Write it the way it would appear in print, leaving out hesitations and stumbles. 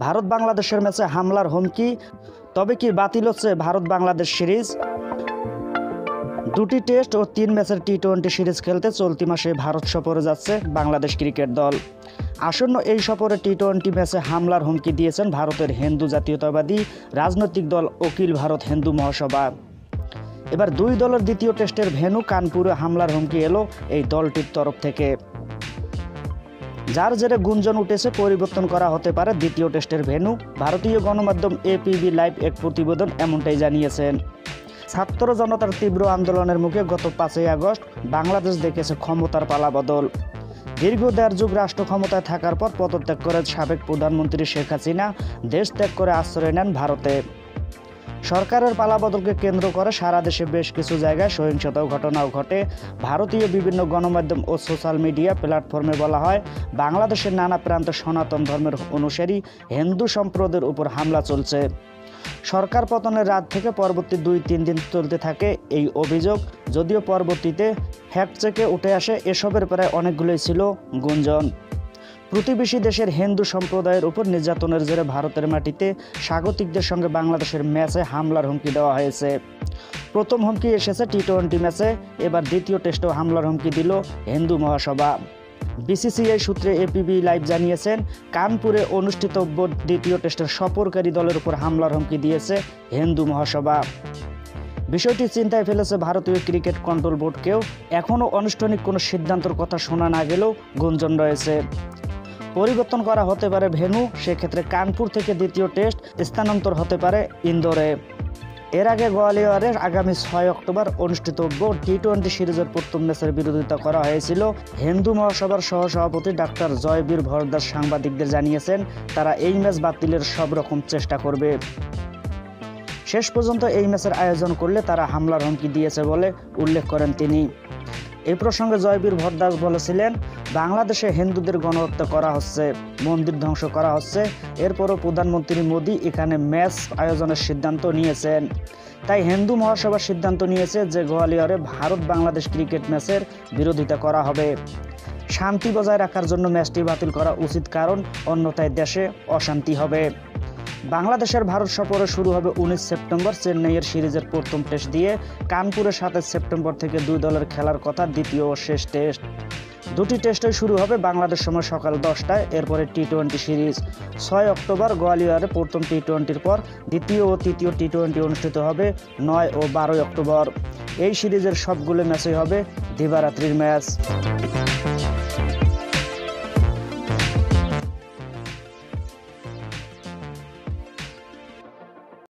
ভারত বাংলাদেশের ম্যাচে হামলার হুমকি, তবে কি বাতিল হচ্ছে ভারত বাংলাদেশ সিরিজ? দুটি টেস্ট ও 3 ম্যাচের টি-20 সিরিজ খেলতে চলতি মাসে ভারত সফরে যাচ্ছে বাংলাদেশ ক্রিকেট দল। আসন্ন এই সফরে টি-20 ম্যাচে হামলার হুমকি দিয়েছেন ভারতের হিন্দু জাতীয়তাবাদী রাজনৈতিক দল অখিল ভারত হিন্দু মহাসভা। এবার দুই দলের দ্বিতীয় টেস্টের ভেন্যু কানপুরে হামলার হুমকি এলো এই দলটির তরফ থেকে, যার জেরে গুঞ্জন উঠেছে পরিবর্তন করা হতে পারে দ্বিতীয় টেস্টের ভেন্যু। ভারতীয় গণমাধ্যম এপিবি লাইভ এক প্রতিবেদন এমনটাই জানিয়েছেন। ছাত্র জনতার তীব্র আন্দোলনের মুখে গত 5ই আগস্ট বাংলাদেশ দেখেছে ক্ষমতার পালাবদল। দীর্ঘ 1.5 যুগ রাষ্ট্র ক্ষমতায় থাকার পর পদত্যাগ করে সাবেক প্রধানমন্ত্রী শেখ হাসিনা দেশ ত্যাগ করে আশ্রয় নেন ভারতে। সরকারের পালাবদলকে কেন্দ্র করে সারা দেশে বেশ কিছু জায়গায় সহিংসতাও ঘটনাও ঘটে। ভারতীয় বিভিন্ন গণমাধ্যম ও সোশ্যাল মিডিয়া প্ল্যাটফর্মে বলা হয়, বাংলাদেশের নানা প্রান্তে সনাতন ধর্মের অনুসারী হিন্দু সম্প্রদায়ের উপর হামলা চলছে। সরকার পতনের রাত থেকে পরবর্তী 2-3 দিন চলতে থাকে এই অভিযোগ, যদিও পরবর্তীতে ফ্যাক্ট চেকে উঠে আসে এসবের প্রায় অনেকগুলোই ছিল গুঞ্জন। প্রতিবেশী দেশের হিন্দু সম্প্রদায়ের উপর নির্যাতনের জেরে ভারতের মাটিতে স্বাগতিকদের সঙ্গে বাংলাদেশের ম্যাচে হামলার হুমকি দেওয়া হয়েছে। প্রথম হুমকি এসেছে টি-20 ম্যাচে, এবার দ্বিতীয় টেস্টেও হামলার হুমকি দিল হিন্দু মহাসভা। বিসিসিআই সূত্রে এপিবি লাইভ জানিয়েছেন, কানপুরে অনুষ্ঠিতব্য দ্বিতীয় টেস্টের সফরকারী দলের উপর হামলার হুমকি দিয়েছে হিন্দু মহাসভা। বিষয়টি চিন্তায় ফেলেছে ভারতীয় ক্রিকেট কন্ট্রোল বোর্ডকেও। এখনও আনুষ্ঠানিক কোনো সিদ্ধান্তের কথা শোনা না গেলেও গুঞ্জন রয়েছে। পরিবর্তন করা হতে পারে ভেন্যু, সেক্ষেত্রে কানপুর থেকে দ্বিতীয় টেস্ট স্থানান্তর হতে পারে ইন্দোরে। এর আগে গোয়ালিয়রে আগামী 6 অক্টোবর অনুষ্ঠিতব্য টি-20 সিরিজের প্রথম ম্যাচের বিরোধিতা করা হয়েছিল। হিন্দু মহাসভার সহসভাপতি ডাক্তার জয়বীর ভরদাস সাংবাদিকদের জানিয়েছেন, তারা এই ম্যাচ বাতিলের সব রকম চেষ্টা করবে। শেষ পর্যন্ত এই ম্যাচের আয়োজন করলে তারা হামলার হুমকি দিয়েছে বলে উল্লেখ করেন তিনি। এই প্রসঙ্গে জয়বীর ভরদাস বলেছিলেন, বাংলাদেশে হিন্দুদের গণহত্যা করা হচ্ছে, মন্দির ধ্বংস করা হচ্ছে, এরপরও প্রধানমন্ত্রী মোদি এখানে ম্যাচ আয়োজনের সিদ্ধান্ত নিয়েছেন। তাই হিন্দু মহাসভার সিদ্ধান্ত নিয়েছে যে গোয়ালিয়রে ভারত বাংলাদেশ ক্রিকেট ম্যাচের বিরোধিতা করা হবে। শান্তি বজায় রাখার জন্য ম্যাচটি বাতিল করা উচিত, কারণ অন্যথায় দেশে অশান্তি হবে। বাংলাদেশের ভারত সফরে শুরু হবে 19 সেপ্টেম্বর চেন্নাইয়ের সিরিজের প্রথম টেস্ট দিয়ে। কানপুরে 27 সেপ্টেম্বর থেকে দুই দলের খেলার কথা দ্বিতীয় ও শেষ টেস্ট। দুটি টেস্টই শুরু হবে বাংলাদেশ সময় সকাল 10টায়। এরপরে টি-20 সিরিজ 6 অক্টোবর গোয়ালিয়রে প্রথম টি-20-র পর দ্বিতীয় ও তৃতীয় টি-20 অনুষ্ঠিত হবে 9 ও 12 অক্টোবর। এই সিরিজের সবগুলো ম্যাচই হবে দিবারাত্রির ম্যাচ।